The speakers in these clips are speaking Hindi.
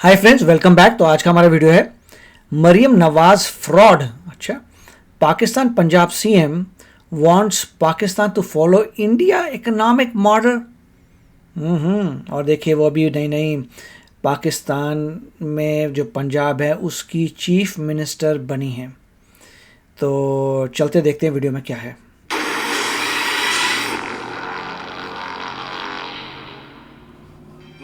Hi friends, welcome back. तो आज का हमारा वीडियो है मरियम नवाज फ्रॉड। अच्छा, Pakistan Punjab CM wants Pakistan to follow India economic model. और देखिए, वो अभी नई नई पाकिस्तान में जो पंजाब है उसकी चीफ मिनिस्टर बनी है। तो चलते देखते हैं वीडियो में क्या है।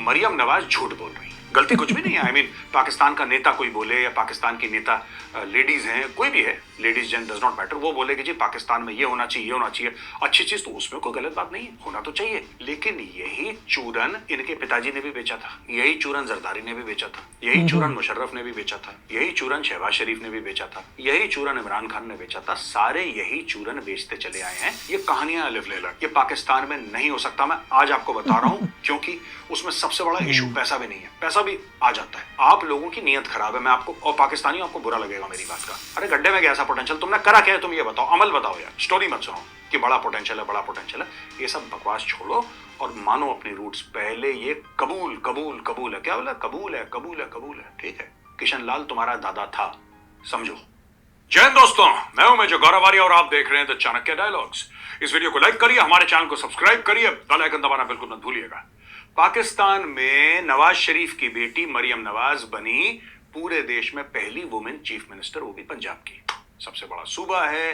मरियम नवाज झूठ बोल रही है, गलती कुछ भी नहीं है। आई मीन पाकिस्तान का नेता कोई बोले या पाकिस्तान की नेता लेडीज हैं, कोई भी है, ladies gent does not matter, वो बोले कि जी पाकिस्तान में ये होना चाहिए, ये होना चाहिए, अच्छी चीज, तो उसमें कोई गलत बात नहीं है, होना तो चाहिए। लेकिन यही चूरन इनके पिताजी ने भी बेचा था, यही चूरन जरदारी ने भी बेचा था, यही चूरन मुशर्रफ ने भी बेचा था, यही चूरन शहबाज शरीफ ने भी बेचा था, यही चूरन इमरान खान ने बेचा था। सारे यही चूरन बेचते चले आए हैं। ये कहानियां अलिफ ले लो, ये पाकिस्तान में नहीं हो सकता। मैं आज आपको बता रहा हूं क्योंकि उसमें सबसे बड़ा इशू पैसा भी नहीं है, पैसा भी आ जाता है, आप लोगों की नीयत खराब है। मैं आपको और पाकिस्तानियों, आपको बुरा लगेगा मेरी बात का। अरे गड्ढे में गया ऐसा पोटेंशियल, तुमने करा क्या है? तुम ये बताओ, अमल बताओ यार, स्टोरी मत सुनो कि बड़ा पोटेंशियल है, बड़ा पोटेंशियल है। ये सब बकवास छोड़ो और मानो अपनी रूट्स। पहले ये कबूल कबूल कबूल है, क्या बोला? कबूल है, कबूल है, कबूल है, ठीक है। किशन लाल तुम्हारा दादा था, समझो। जय हिंद दोस्तों, मैं हूं मेजर गौरव आर्य और आप देख रहे हैं द चाणक्य डायलॉग्स। इस वीडियो को लाइक करिए, हमारे चैनल को सब्सक्राइब करिए, बेल आइकन दबाना बिल्कुल मत भूलिएगा। पाकिस्तान में नवाज शरीफ की बेटी मरियम नवाज बनी पूरे देश में पहली वुमेन चीफ मिनिस्टर, वो भी पंजाब की। सबसे बड़ा सूबा है,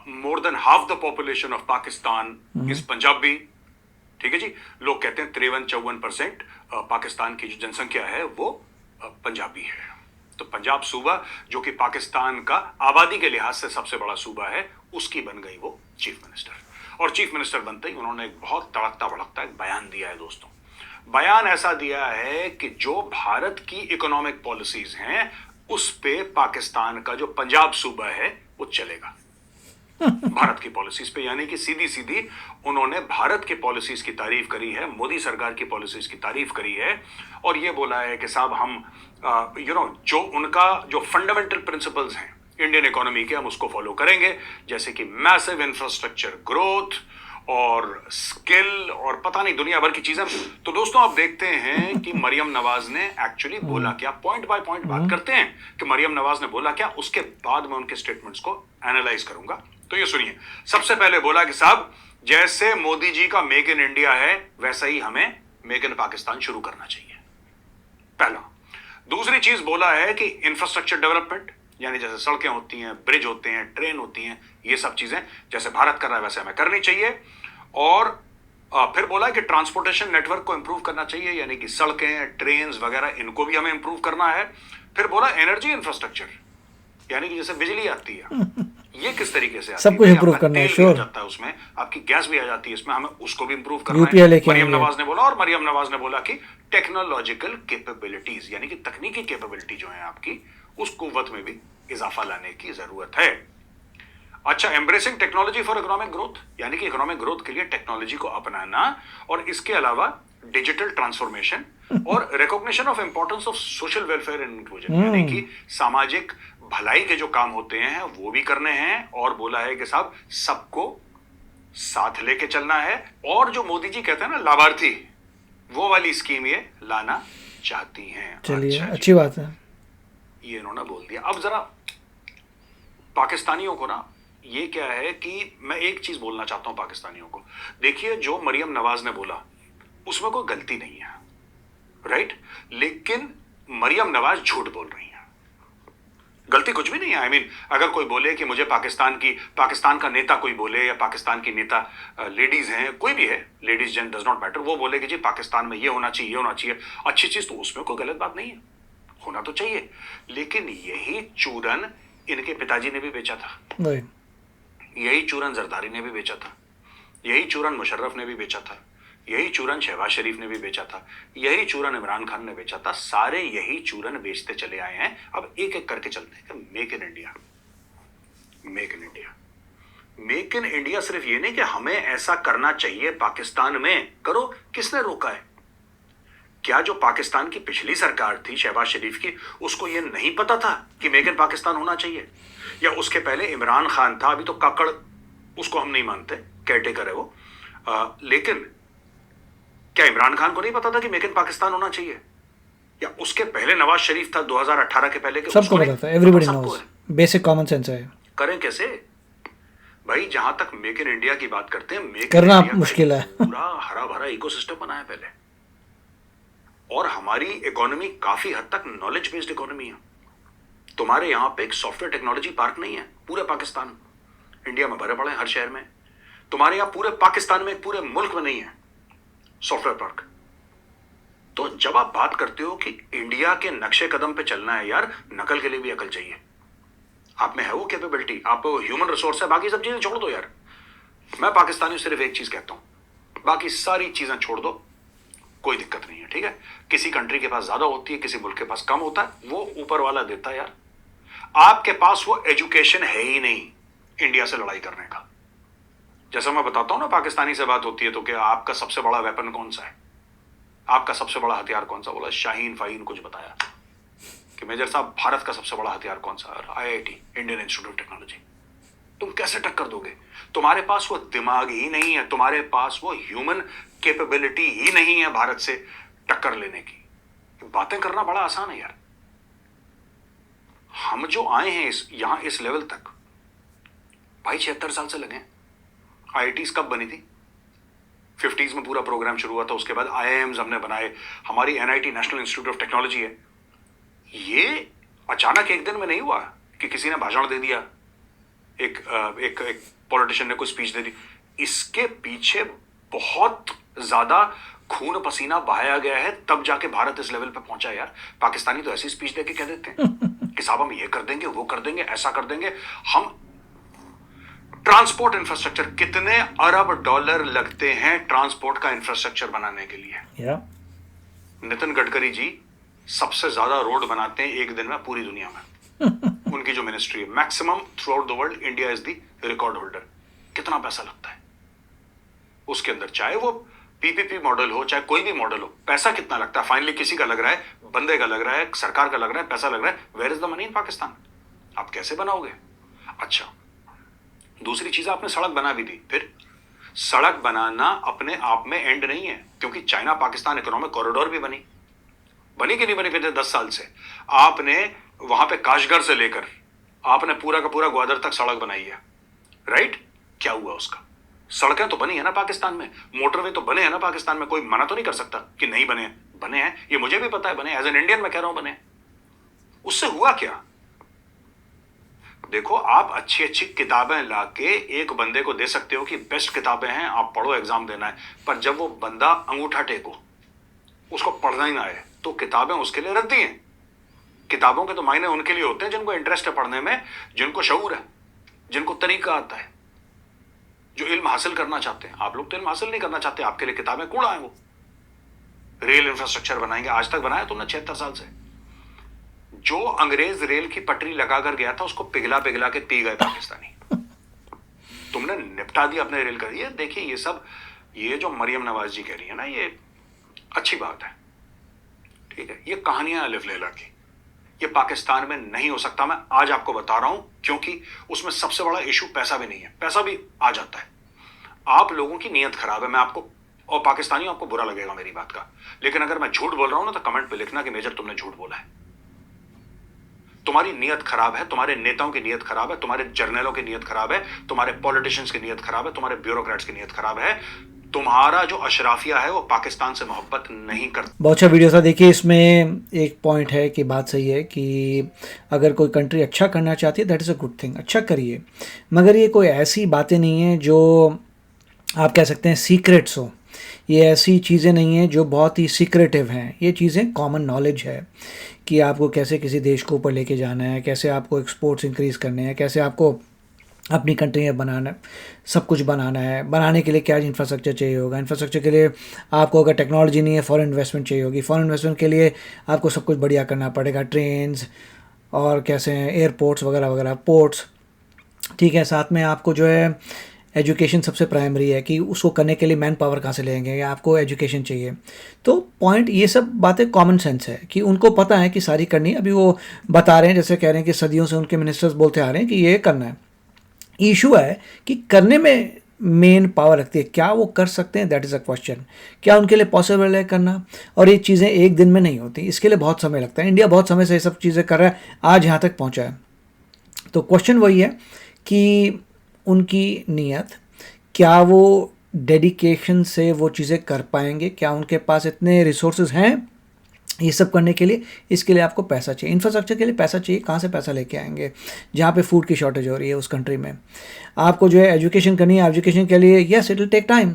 more than half the population of Pakistan is Punjabi, ठीक है जी। लोग कहते हैं 53-54% पाकिस्तान की जो जनसंख्या है वो पंजाबी है। तो पंजाब सूबा, जो कि पाकिस्तान का आबादी के लिहाज से सबसे बड़ा सूबा है, उसकी बन गई वो चीफ मिनिस्टर। और चीफ मिनिस्टर बनते ही उन्होंने एक बहुत तड़कता भड़कता एक बयान दिया है दोस्तों। बयान ऐसा दिया है कि जो भारत की इकोनॉमिक पॉलिसीज हैं उस पे पाकिस्तान का जो पंजाब सूबा है वो चलेगा। भारत की पॉलिसीज पे, यानी कि सीधी सीधी उन्होंने भारत की पॉलिसीज की तारीफ करी है, मोदी सरकार की पॉलिसीज की तारीफ करी है। और ये बोला है कि साहब हम जो उनका जो फंडामेंटल प्रिंसिपल्स हैं इंडियन इकोनॉमी के, हम उसको फॉलो करेंगे, जैसे कि मैसिव इंफ्रास्ट्रक्चर ग्रोथ और स्किल और पता नहीं दुनिया भर की चीजें। तो दोस्तों आप देखते हैं कि मरियम नवाज ने एक्चुअली बोला क्या। पॉइंट बाय पॉइंट बात करते हैं कि मरियम नवाज ने बोला क्या, उसके बाद मैं उनके स्टेटमेंट्स को एनालाइज करूंगा। तो ये सुनिए, सबसे पहले बोला कि साहब जैसे मोदी जी का मेक इन इंडिया है वैसा ही हमें मेक इन पाकिस्तान शुरू करना चाहिए, पहला। दूसरी चीज बोला है कि इंफ्रास्ट्रक्चर डेवलपमेंट, यानी जैसे सड़कें होती हैं, ब्रिज होते हैं, ट्रेन होती हैं, ये सब चीजें जैसे भारत कर रहा है वैसे हमें करनी चाहिए। और फिर बोला कि ट्रांसपोर्टेशन नेटवर्क को इंप्रूव करना चाहिए, यानी कि सड़कें, ट्रेन वगैरह, इनको भी हमें इंप्रूव करना है। फिर बोला एनर्जी इंफ्रास्ट्रक्चर, यानी कि जैसे बिजली आती है, ये किस तरीके से आती सब कुछ है, इंप्रूव करना है, तेल भी आ श्योर। जाता है उसमें, आपकी गैस भी आ जाती है इसमें, हमें उसको भी इंप्रूव करना यूपीआई है, लेके मरियम आएंगे। नवाज ने बोला। और मरियम नवाज ने बोला कि टेक्नोलॉजिकल कैपेबिलिटीज, यानी कि तकनीकी कैपेबिलिटी जो है आपकी, उस कुव्वत में भी इजाफा लाने की जरूरत है। अच्छा, embracing technology for economic growth, यानी कि इकोनॉमिक ग्रोथ के लिए टेक्नोलॉजी को अपनाना, और इसके अलावा डिजिटल ट्रांसफॉर्मेशन और recognition of importance of social welfare and inclusion, यानी कि सामाजिक भलाई के जो काम होते हैं वो भी करने हैं। और बोला है कि साहब सबको साथ लेके चलना है, और जो मोदी जी कहते हैं ना लाभार्थी, वो वाली स्कीम ये लाना चाहती हैं। चलिए, अच्छा अच्छी बात है। ये इन्होंने बोल दिया। अब जरा पाकिस्तानियों को ना, ये क्या है कि मैं एक चीज बोलना चाहता हूं पाकिस्तानियों को। देखिए, जो मरियम नवाज ने बोला उसमें कोई गलती नहीं है, राइट, लेकिन मरियम नवाज झूठ बोल रही है, गलती कुछ भी नहीं है। आई मीन अगर कोई बोले कि मुझे पाकिस्तान का नेता कोई बोले या पाकिस्तान की नेता लेडीज हैं, कोई भी है, ladies gent does not matter, वो बोले कि जी पाकिस्तान में ये होना चाहिए, ये होना चाहिए, अच्छी चीज, तो उसमें कोई गलत बात नहीं है, होना तो चाहिए। लेकिन यही चूरन इनके पिताजी ने भी बेचा था, यही चूरन जरदारी ने भी बेचा था, यही चूरन मुशर्रफ ने भी बेचा था, यही चूरन शहबाज शरीफ ने भी बेचा था, यही चूरन इमरान खान ने बेचा था। सारे यही चूरन बेचते चले आए हैं। अब एक एक करके चलते हैं। Make in India, make in India, make in India सिर्फ ये नहीं कि हमें ऐसा करना चाहिए पाकिस्तान में, करो, किसने रोका है? क्या जो पाकिस्तान की पिछली सरकार थी शहबाज शरीफ की, उसको ये नहीं पता था कि मेक इन पाकिस्तान होना चाहिए? या उसके पहले इमरान खान था, अभी तो काकड़, उसको हम नहीं मानते, केयरटेकर है वो, लेकिन क्या इमरान खान को नहीं पता था कि मेक इन पाकिस्तान होना चाहिए? या उसके पहले नवाज शरीफ था 2018 के पहले के, सबको उसको नहीं? पता था, एवरीबडी सबको नोज, है। बेसिक कॉमन सेंस है। करें कैसे भाई? जहां तक मेक इन इंडिया की बात करते हैं, मेक इन करना इंडिया मुश्किल है। पूरा हरा भरा इकोसिस्टम बनाया पहले, और हमारी इकोनॉमी काफी हद तक नॉलेज बेस्ड इकोनॉमी है। तुम्हारे यहाँ पे एक सॉफ्टवेयर टेक्नोलॉजी पार्क नहीं है पूरे पाकिस्तान, इंडिया में भरे पड़े हैं हर शहर में। तुम्हारे यहाँ पूरे पाकिस्तान में, पूरे मुल्क में नहीं है सॉफ्टवेयर पार्क। तो जब आप बात करते हो कि इंडिया के नक्शे कदम पे चलना है, यार नकल के लिए भी अकल चाहिए। आप में है वो कैपेबिलिटी, आप ह्यूमन रिसोर्स है, बाकी सब चीजें छोड़ दो यार। मैं पाकिस्तानी सिर्फ एक चीज कहता हूं, बाकी सारी चीजें छोड़ दो, कोई दिक्कत नहीं है, ठीक है? किसी कंट्री के पास ज्यादा होती है, किसी मुल्क के पास कम होता है, वो ऊपर वाला देता है यार। आपके पास वो एजुकेशन है ही नहीं इंडिया से लड़ाई करने का। जैसा मैं बताता हूं ना, पाकिस्तानी से बात होती है तो क्या आपका सबसे बड़ा वेपन कौन सा है, आपका सबसे बड़ा हथियार कौन सा? बोला शाहीन फाहीन कुछ बताया कि मेजर साहब भारत का सबसे बड़ा हथियार कौन सा? IIT, Indian institute of technology. तुम कैसे टक्कर दोगे? तुम्हारे पास वो दिमाग ही नहीं है, तुम्हारे पास वो ह्यूमन कैपेबिलिटी ही नहीं है भारत से टक्कर लेने की। बातें करना बड़ा आसान है यार। हम जो आए हैं यहां इस लेवल तक, भाई 76 साल से लगे। IITs कब बनी थी? 50s में पूरा प्रोग्राम शुरू हुआ था, उसके बाद IIMs हमने बनाए, हमारी NIT national institute of technology है। ये अचानक एक दिन में नहीं हुआ कि किसी ने भाषण दे दिया, एक एक एक पॉलिटिशियन ने कोई स्पीच दे दी। इसके पीछे बहुत ज्यादा खून पसीना बहाया गया है, तब जाके भारत इस लेवल पे पहुंचा यार। पाकिस्तानी तो ऐसी स्पीच देके कह देते हैं कि साहब हम ये कर देंगे, वो कर देंगे, ऐसा कर देंगे। हम ट्रांसपोर्ट इंफ्रास्ट्रक्चर, कितने अरब डॉलर लगते हैं ट्रांसपोर्ट का इंफ्रास्ट्रक्चर बनाने के लिए? नितिन गडकरी जी सबसे ज्यादा रोड बनाते हैं एक दिन में पूरी दुनिया में। उनकी जो मिनिस्ट्री है, maximum through out the world, India is the record holder. कितना पैसा लगता है उसके अंदर, चाहे वो PPP मॉडल हो, चाहे कोई भी मॉडल हो, पैसा कितना लगता है? फाइनली किसी का लग रहा है, बंदे का लग रहा है, सरकार का लग रहा है, पैसा लग रहा है। Where is the money in Pakistan? आप कैसे बनाओगे? अच्छा, दूसरी चीज आपने सड़क बना भी दी, फिर सड़क बनाना अपने आप में एंड नहीं है, क्योंकि चाइना पाकिस्तान इकोनॉमिक कॉरिडोर भी बनी कि नहीं बनी पिछले 10 साल से? आपने वहां पे काशगर से लेकर आपने पूरा का पूरा ग्वादर तक सड़क बनाई है, राइट? क्या हुआ उसका? सड़कें तो बनी है ना पाकिस्तान में, मोटरवे तो बने हैं ना पाकिस्तान में, कोई मना तो नहीं कर सकता कि नहीं बने हैं। बने हैं, ये मुझे भी पता है बने, एज एन इंडियन मैं कह रहा हूं बने। उससे हुआ क्या? देखो, आप अच्छी अच्छी किताबें लाके एक बंदे को दे सकते हो कि बेस्ट किताबें हैं, आप पढ़ो, एग्जाम देना है, पर जब वो बंदा अंगूठा टेको, उसको पढ़ना ही ना आए, तो किताबें उसके लिए रद्दी हैं। किताबों के तो मायने उनके लिए होते हैं जिनको इंटरेस्ट है पढ़ने में, जिनको शऊर है, जिनको तरीका आता है, जो इल्म हासिल करना चाहते हैं। आप लोग तो इल्म हासिल नहीं करना चाहते, आपके लिए किताबें कूड़ा है। वो रेल इंफ्रास्ट्रक्चर बनाएंगे, आज तक बनाया तुमने 76 साल से? जो अंग्रेज रेल की पटरी लगाकर गया था, उसको पिघला पिघला के पी गए पाकिस्तानी। तुमने निपटा दिया अपने रेल का। ये देखिए, ये सब, ये जो मरियम नवाज जी कह रही है ना, ये अच्छी बात है, ठीक है? ये कहानियां अलिफ लैला की, ये पाकिस्तान में नहीं हो सकता। मैं आज आपको बता रहा हूं, क्योंकि उसमें सबसे बड़ा इशू पैसा भी नहीं है। पैसा भी आ जाता है, आप लोगों की नीयत खराब है। मैं आपको, और पाकिस्तानियों आपको बुरा लगेगा मेरी बात का, लेकिन अगर मैं झूठ बोल रहा हूं ना, तो कमेंट पे लिखना कि मेजर तुमने झूठ बोला है। तुम्हारी नीयत खराब है, तुम्हारे नेताओं की नीयत खराब है, तुम्हारे जर्नलों की नीयत खराब है, तुम्हारे पॉलिटिशियंस की नीयत खराब है, तुम्हारे ब्यूरोक्रेट्स की नीयत खराब है। तुम्हारा जो अशराफिया है वो पाकिस्तान से मोहब्बत नहीं करता। बहुत अच्छा वीडियो था। देखिए, इसमें एक पॉइंट है कि बात सही है कि अगर कोई कंट्री अच्छा करना चाहती है, that is a good thing, अच्छा करिए, मगर ये कोई ऐसी बातें नहीं है जो आप कह सकते हैं सीक्रेट्स हो। ये ऐसी चीज़ें नहीं हैं जो बहुत ही सीक्रेटिव हैं। ये चीज़ें कॉमन नॉलेज है कि आपको कैसे किसी देश को ऊपर लेके जाना है, कैसे आपको एक्सपोर्ट्स इंक्रीज़ करने हैं, कैसे आपको अपनी कंट्री में बनाना, सब कुछ बनाना है। बनाने के लिए क्या इंफ्रास्ट्रक्चर चाहिए होगा, इंफ्रास्ट्रक्चर के लिए आपको अगर टेक्नोलॉजी नहीं है, फॉरेन इन्वेस्टमेंट चाहिए होगी, फॉरेन इन्वेस्टमेंट के लिए आपको सब कुछ बढ़िया करना पड़ेगा, ट्रेन्स और कैसे एयरपोर्ट्स वगैरह वगैरह, पोर्ट्स, ठीक है। साथ में आपको जो है एजुकेशन सबसे प्राइमरी है कि उसको करने के लिए मैन पावर कहाँ से लेंगे, या आपको एजुकेशन चाहिए। तो पॉइंट, ये सब बातें कॉमन सेंस है कि उनको पता है कि सारी करनी है। अभी वो बता रहे हैं, जैसे कह रहे हैं कि सदियों से उनके मिनिस्टर्स बोलते आ रहे हैं कि ये करना है। इशू है कि करने में मेन पावर रखती है, क्या वो कर सकते हैं, दैट इज़ अ क्वेश्चन। क्या उनके लिए पॉसिबल है करना? और ये चीज़ें एक दिन में नहीं होती, इसके लिए बहुत समय लगता है। इंडिया बहुत समय से ये सब चीज़ें कर रहा है, आज यहाँ तक पहुँचा है। तो क्वेश्चन वही है कि उनकी नीयत, क्या वो डेडिकेशन से वो चीज़ें कर पाएंगे, क्या उनके पास इतने रिसोर्सेज हैं ये सब करने के लिए? इसके लिए आपको पैसा चाहिए, इंफ्रास्ट्रक्चर के लिए पैसा चाहिए। कहाँ से पैसा लेके आएंगे जहाँ पे फूड की शॉर्टेज हो रही है उस कंट्री में? आपको जो है एजुकेशन करनी है, एजुकेशन के लिए yes it will take time.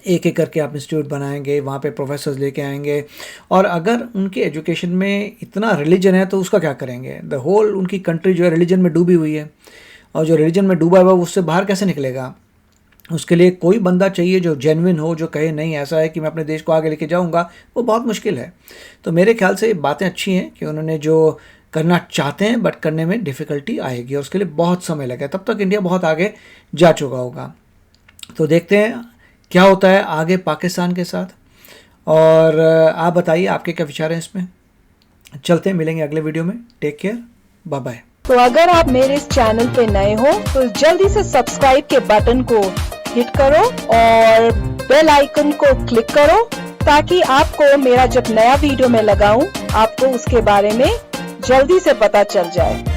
एक एक करके आप इंस्टीट्यूट बनाएंगे, वहाँ पे प्रोफेसर्स लेके आएंगे, और अगर उनके एजुकेशन में इतना रिलीजन है तो उसका क्या करेंगे? द होल उनकी कंट्री जो है रिलीजन में डूबी हुई है, और जो रिलीजन में डूबा हुआ है उससे बाहर कैसे निकलेगा? उसके लिए कोई बंदा चाहिए जो जेन्युइन हो, जो कहे नहीं ऐसा है कि मैं अपने देश को आगे लेके जाऊंगा, वो बहुत मुश्किल है। तो मेरे ख्याल से बातें अच्छी हैं कि उन्होंने जो करना चाहते हैं, बट करने में डिफ़िकल्टी आएगी और उसके लिए बहुत समय लगेगा, तब तक इंडिया बहुत आगे जा चुका होगा। तो देखते हैं क्या होता है आगे पाकिस्तान के साथ। और आप बताइए आपके क्या विचार हैं इसमें। चलते हैं, मिलेंगे अगले वीडियो में। Take care, bye bye. तो अगर आप मेरे इस चैनल पे नए हो तो जल्दी से सब्सक्राइब के बटन को हिट करो और बेल आइकन को क्लिक करो, ताकि आपको मेरा जब नया वीडियो मैं लगाऊं आपको उसके बारे में जल्दी से पता चल जाए।